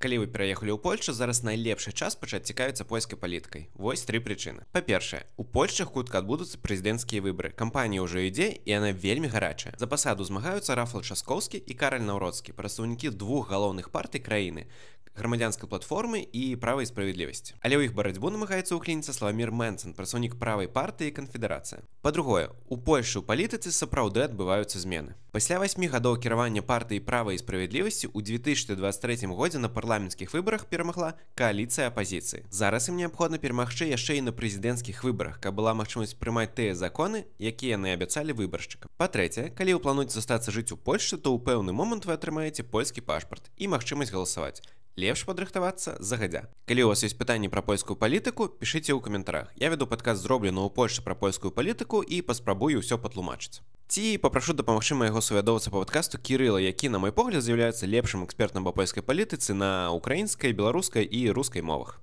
Калі вы пераехалі ў Польшчу, зараз найлепшы час пачаць цікавіцца польскай палітыкай. Вось тры прычыны. Па-першае, у Польшчы хутка адбудуцца прэзідэнцкія выбары. Кампанія ўжо ідзе, і яна вельмі гарачая. За пасаду змагаюцца Рафал Часкоўскі і Караль Наўроцкі, прадстаўнікі двух галоўных партый краіны – грамадзянскай платформы і правай справядлівасці. Але ў іх барацьбу намагаецца ўклініцца Славамір Мэнцэн, прадстаўнік правай партыі «Канфедэрацыя». Па-другое, у Польшчы ў палітыцы сапраўды адбываюцца змены. Пасля 8 гадоў кіравання партыі правай справядлівасці ў 2023 годзе на парламенцкіх выбарах перамагла кааліцыя апазіцыі. Зараз ім неабходна перамагчы яшчэ і на прэзідэнцкіх выбарах, каб была магчымасць прымаць тыя законы, якія яны абяцалі выбаршчыкам. Па-трэцяе, калі вы плануеце застацца жыць у Польшчы, то ў пэўны момант вы атрымаеце польскі пашпарт і магчымасць галасаваць. Лепш падрыхтавацца загадзя. Калі у вас ёсць пытанні пра польскую палітыку, пішыце ў каментарах. Я вяду падкаст зроблены ў Польшчы пра польскую палітыку і паспрабую ўсё патлумачыць. Ці папрашу дапамагчы майго сувядоўца па падкасту Кірыла, які, на мой погляд, з'яўляецца лепшым экспертам па польскай палітыцы на украінскай, беларускай і рускай мовах.